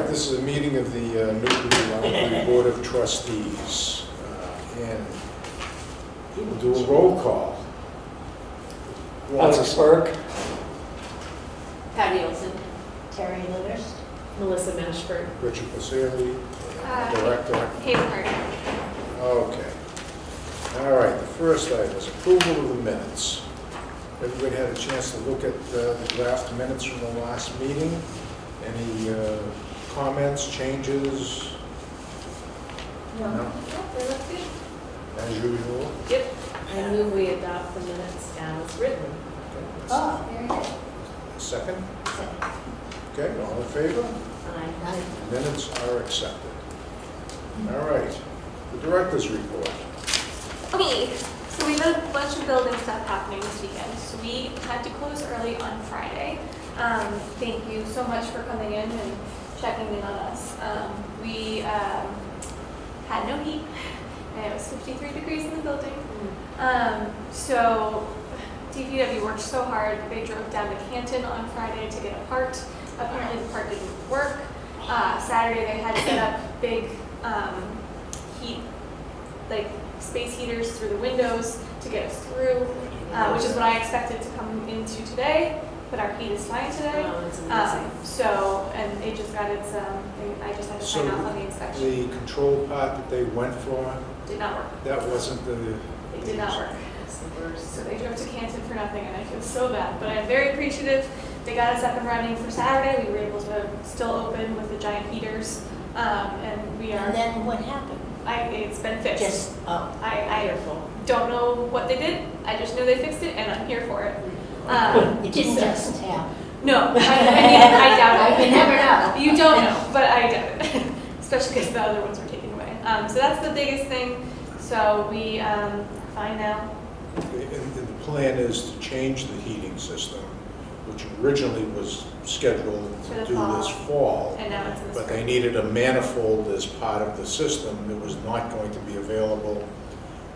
this is a meeting of the Newbury Library Board of Trustees. And we'll do a roll call. Alex Burke. Patty Olson. Terry Livers. Melissa Mashford. Richard Passeri, Director. Hayward. Okay. All right, the first item is approval of the minutes. Everybody had a chance to look at the draft minutes from the last meeting. Any comments, changes? No? They look good. As usual? Yep. I move we adopt the minutes as written. Okay. Oh, very good. Second? Okay, all in favor? Aye. Minutes are accepted. All right, the director's report. Okay, so we have a bunch of building stuff happening this weekend. So we had to close early on Friday. Thank you so much for coming in and checking in on us. We had no heat, and it was 53 degrees in the building. So DPW worked so hard. They drove down to Canton on Friday to get a part. Apparently the part didn't work. Saturday they had set up big heat, like space heaters through the windows to get us through, which is what I expected to come into today, but our heat is fine today. Oh, that's amazing. So, and it just got its, I just had to sign off on the inspection. The control part that they went for, Did not work. that wasn't the... It did not work. That's the worst. So they drove to Canton for nothing, and I feel so bad. But I'm very appreciative. They got us up and running for Saturday. We were able to still open with the giant heaters, and we are. And then what happened? It's been fixed. Just, oh, I wonderful. don't know what they did. I just know they fixed it, and I'm here for it. It didn't so- just happen. No, I mean, I doubt it. You never know. You don't know, but I doubt it, especially because the other ones were taken away. So that's the biggest thing. So we are fine now. And the plan is to change the heating system, which originally was scheduled For to the do fall. this fall. And now it's in the But they spring. needed a manifold as part of the system that was not going to be available.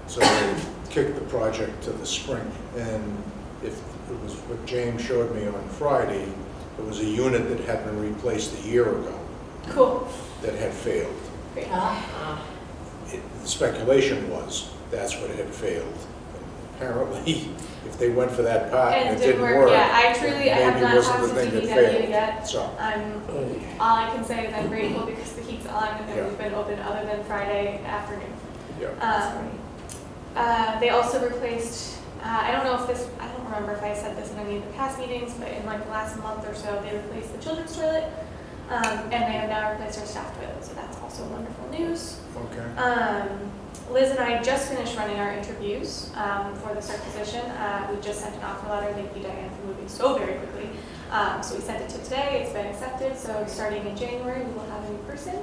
So they kicked the project to the spring. And if it was what James showed me on Friday, it was a unit that had been replaced a year ago Cool. that had failed. Great. The speculation was that's what had failed. Apparently, if they went for that part and it didn't work, Yeah, I truly, I have maybe it not wasn't talked the to thing that DPW failed. yet. So, All I can say is I'm grateful because the heat's on and Yeah. we've been open other than Friday afternoon. yeah. They also replaced, I don't know if this, I don't remember if I said this in any of the past meetings, but in like the last month or so, they replaced the children's toilet. And they have now replaced our staff toilet, so that's also wonderful news. Okay. Liz and I just finished running our interviews for the CERT position. We just sent an offer letter. Thank you, Diane, for moving so very quickly. So we sent it to today. It's been accepted. So starting in January, we will have a new person.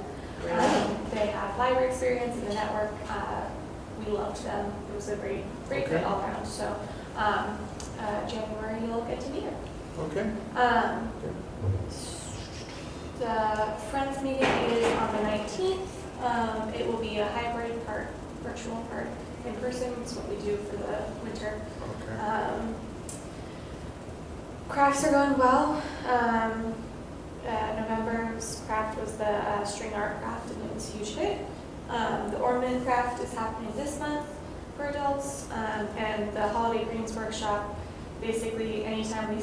They have library experience in the network. We loved them. It was a great fit all around. So January, you'll get to meet her. Okay. The Friends meeting is on the 19th. It will be a hybrid part, virtual part, in person. It's what we do for the winter. Okay. Crafts are going well. November's craft was the string art craft, and it was a huge hit. The ornament craft is happening this month for adults, and the holiday greens workshop. Basically, anytime we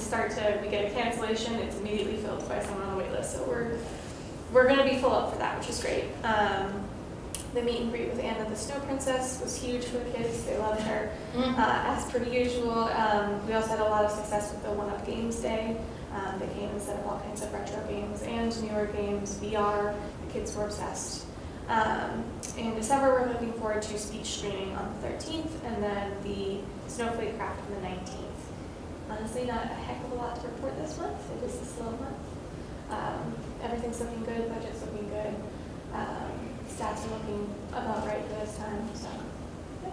get a cancellation, it's immediately filled by someone on the wait list. So we're going to be full up for that, which is great. The meet and greet with Anna the Snow Princess was huge for the kids. They loved her. As per usual, we also had a lot of success with the One Up Games Day. They came and set up all kinds of retro games and newer games, VR. The kids were obsessed. In December, we're looking forward to speech streaming on the 13th, and then the Snowflake Craft on the 19th. Honestly, not a heck of a lot to report this month. It is a slow month. Everything's looking good. Budget's looking good. Stats are looking about right for this time. So, yeah.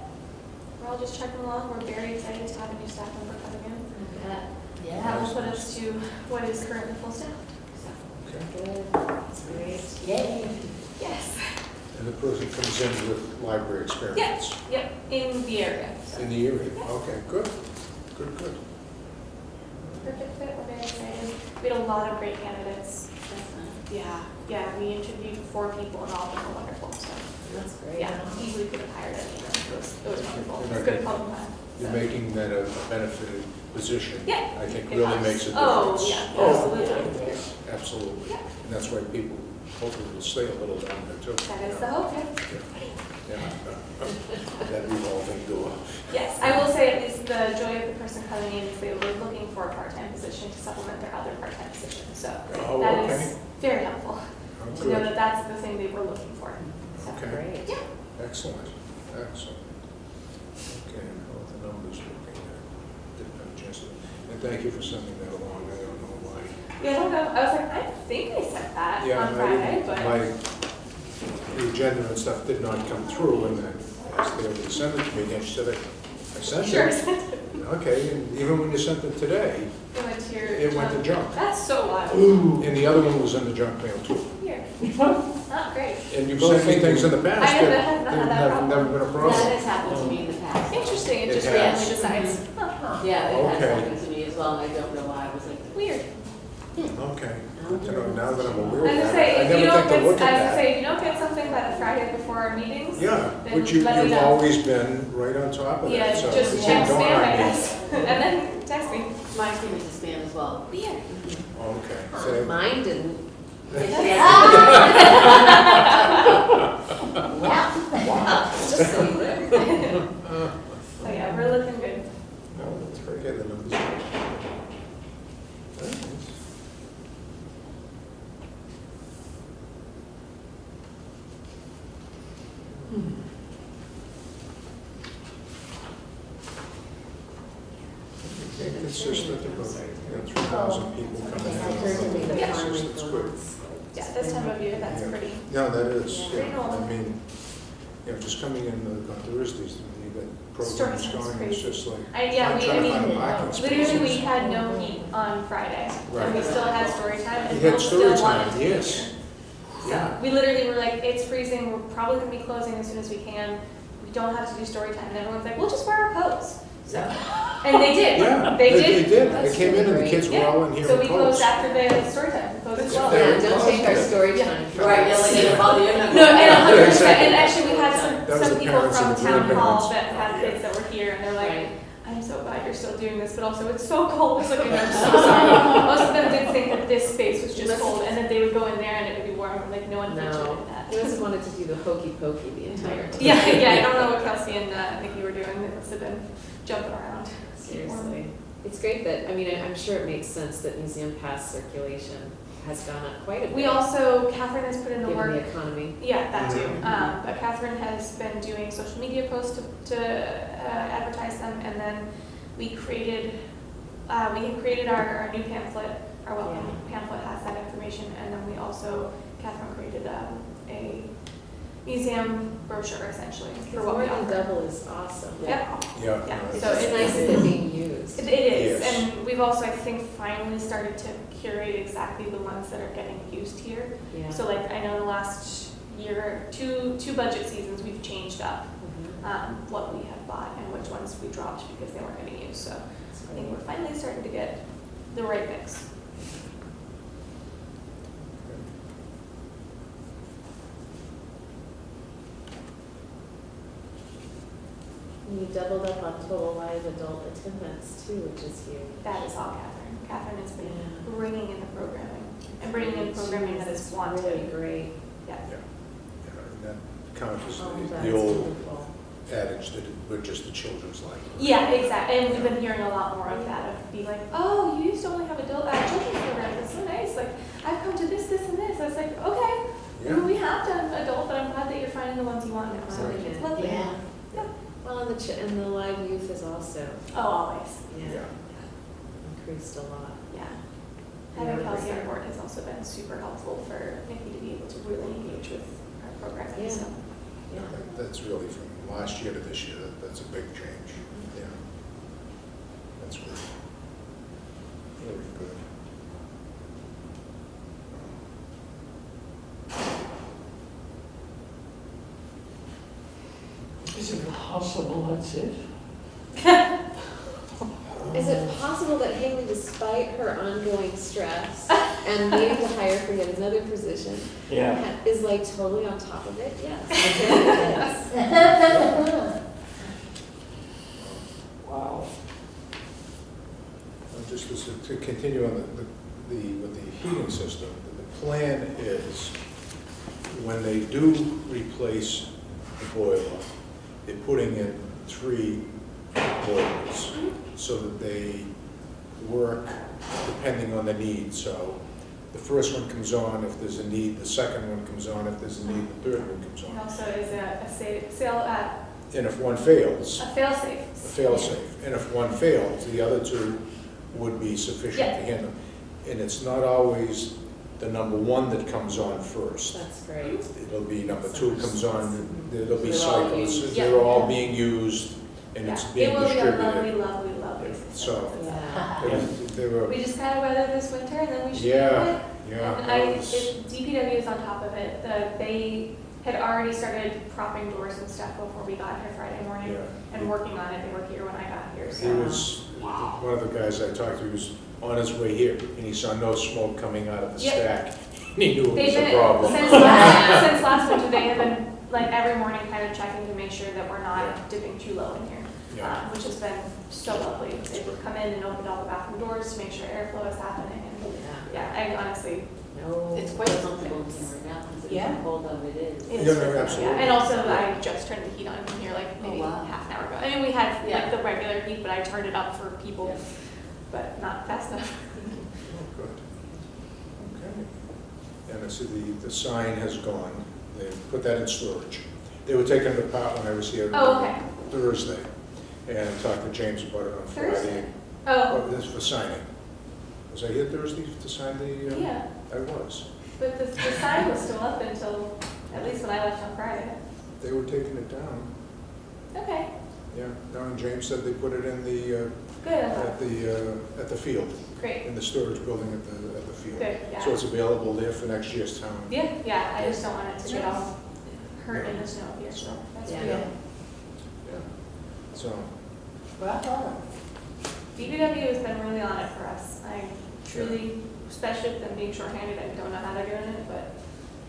We're all just chugging along. We're very excited to have a new staff member coming in. Yeah. That will put us to what is currently full staffed. So, Okay. Good. That's great. Yay. yes. And the person comes in with library experience. Yep. In the area. So. In the area. Okay, good. Good. Perfect fit. We're very excited. We had a lot of great candidates. Yeah, yeah, we interviewed 4 people and all of them were wonderful, so. That's great. Yeah, easily could have hired any of them. It was wonderful. It was You're good fun time. You're making that a benefited position. Yeah. I think It really helps. makes a difference. Oh, yeah, absolutely. Absolutely. Yeah. And that's why people hopefully will stay a little longer too. That is the hope, yeah. That revolving door. Yes, I will say at least the joy of the person coming in is they were looking for a part-time position to supplement their other part-time position. So Oh, that okay. is very helpful Oh, to know good. that that's the thing they were looking for. So, Okay. Great. yeah. Excellent, excellent. Okay, and how are the numbers looking? Didn't have a chance to, and thank you for sending that along, I don't know why. Yeah, I don't know. I was like, I think I sent that Yeah, on Friday, but the agenda and stuff did not come through, and I asked her to send it to me, and she said, I sent sure. it. It Okay, and even when you sent it today, went to your. it went to junk. That's so wild. And the other one was in the junk mail too. Here. Not great. And you've sent me things in the past I know that that has not had that have problem. never been a That problem. has happened to me in the past. Interesting. It It just has. randomly decides. Yeah, it has Okay. happened to me as well, and I don't know why. I was like, Weird. Okay, good to know, now that I'm aware I of was that. gonna say, I if you never don't think to get, look I was at gonna that. say, if you don't get something by the Friday before our meetings. Yeah, then but let me you've know. always been right on top of Yeah, that, so it just didn't check dawn spam, on I me. guess. And then text me. mine came into spam as well. Weird. Okay, so, Mine didn't. Just so you know. So yeah, we're looking good. no, that's very good, the numbers are good. Very nice. Consistent about, 3,000 people coming in. Yeah. It's good. Yeah, this time of year, that's Yeah. pretty. No, that is, Yeah. yeah. Pretty normal. I mean, just coming in on Thursdays, when you get Story programs time's going, it's crazy. just like, Yeah, I'm we, trying I to find mean, parking literally we spaces. had no heat on Friday. And we Right. still had story time and We had people story still wanted time, to be yes. here. Yeah. So we literally were like, it's freezing, we're probably gonna be closing as soon as we can. We don't have to do story time. And everyone's like, we'll just wear our coats. So, and they did. Yeah, They did. They did. That's They came in and the really kids were Yeah. all in here So in we closed coats. after the story time. We closed as well. Very Yeah, don't take our positive. story Yeah. time from Right, yeah, us. like, they don't bother you. No, and Yeah, 100%. exactly. And actually, we had That was some the people parents from and the town hall grandparents. that had kids that were here, and they're like, Right. I'm so glad you're still doing this, but also it's so cold. It's like, I'm so sorry. Most of them did think that this space was just cold, and that they would go in there and it would be warm. Like, no one featured No. in that. He just wanted to do the hokey pokey the entire time. Yeah, I don't know what Kelsey and Nikki were doing. They must have been jumping around. Seriously. It's great that, I mean, I'm sure it makes sense that museum pass circulation has gone up quite a bit. We also, Catherine has put in the Given work. the economy. Yeah, that too. Mhm. But Catherine has been doing social media posts to advertise them, and then we had created our new pamphlet. Our welcome pamphlet has that information, and then we also, Catherine created a museum brochure essentially for what we More than offer. double is awesome. Yep. Yeah. Yeah, It's so just it's nice that they're being used. It is, Yes. and we've also, I think, finally started to curate exactly the ones that are getting used here. Yeah. So like, I know the last year, two budget seasons, we've changed up Mhm. what we have bought and which ones we dropped because they weren't getting used. So That's I think great. we're finally starting to get the right mix. And you doubled up on total live adult attendance too, which is huge. That is all Catherine. Catherine has been Yeah. bringing in the programming and bringing in programming that is Really wanted. great. Yeah. Yeah, and that counters Oh, the that's old wonderful. adage that we're just a children's library. Yeah, exactly. And we've been hearing a lot more of that, of be like, oh, you used to only have adult children's programs. That's so nice. Like, I've come to this, this, and this. I was like, okay. I mean, Yeah. we have done adult, but I'm glad that you're finding the ones you want now. So Right. it's lovely. Yeah. Well, and the live youth is also, Oh, always. Yeah. increased a lot. Yeah. Yeah, Having I Kelsey agree. on board has also been super helpful for Nikki to be able to really engage with our programming. Yeah. So Yeah. That's really from last year to this year, that's a big change. Mm-hmm. Yeah. That's great. Very good. Is it possible that's it? Is it possible that Haley, despite her ongoing stress and needing to hire for yet another position, is like totally on top of it? Yes. Wow. Just to continue on with the heating system, the plan is when they do replace the boiler, they're putting in 3 boilers so that they work depending on the need. So the first one comes on if there's a need, the second one comes on if there's a need, the third one comes And on. also is a And if one fails, fail-safe. a fail-safe. And if one fails, the other 2 would be sufficient to handle. And it's not always the number 1 that comes on first. That's great. It'll be number 2 comes on, there'll be They're all cycles, used. they're all being used, and it's being It will be a lovely, distributed. lovely, lovely system. So, Yeah. they were, We just gotta weather this winter and then we should be Yeah, good. yeah. And that was- DPW is on top of it. They had already started propping doors and stuff before we got here Friday morning Yeah. and working on it. They were here when I got here, He so. was, one of the guys I talked to was on his way here, and he saw no smoke coming out of the Yep. stack. And he knew it They've was a been, problem. since last winter, they have been, like, every morning kind of checking to make sure that we're Yeah. not dipping too low in here. Yeah. Which has been so lovely. They would come in and open all the bathroom doors to make sure airflow is happening, and, yeah, I honestly, No. It's quite comfortable in here right now, because Yeah. it's how cold of it is. it's Yeah, no, perfect, absolutely. yeah. And also, I just turned the heat on in here like maybe Oh, wow. half an hour ago. I mean, we had Yeah. like the regular heat, but I turned it up for people, Yeah. but not fast enough. Oh, good. Okay. And I see the sign has gone, they put that in storage. They were taking it apart when I was here Oh, okay. Thursday, and talked to James about it on Friday. Thursday? Oh, Oh, this for signing. Was I here Thursday to sign the? yeah, I was. but the sign was still up until, at least when I left on Friday. They were taking it down. Okay, Yeah, no, and James said they put it in the, good, at the field, great, in the storage building at the field. good, So yeah. it's available there for next year's town. Yeah, yeah, I just don't want it to get all hurt in the snow here, so that's Yeah. good. Yeah. So, Bravo. DPW has been really on it for us. I truly, especially with them being shorthanded, I don't know how they're doing it, but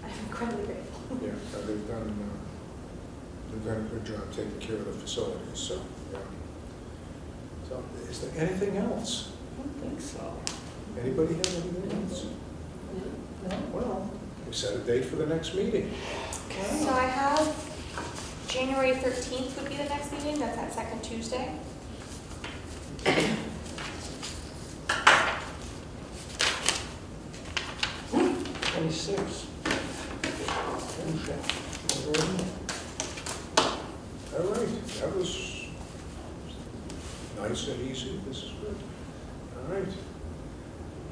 I'm incredibly grateful. yeah, they've done a good job taking care of the facilities, so, yeah. So, is there anything else? I don't think so. Anybody have anything else? No? Well, we set a date for the next meeting. So I have January 13th would be the next meeting, that's that second Tuesday. 26. All right, that was nice and easy, this is good. All right,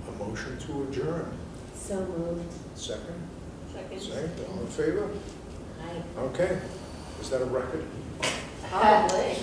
a motion to adjourn, So moved. second? Second. Second, all in favor? Hi. Okay, is that a record? Probably.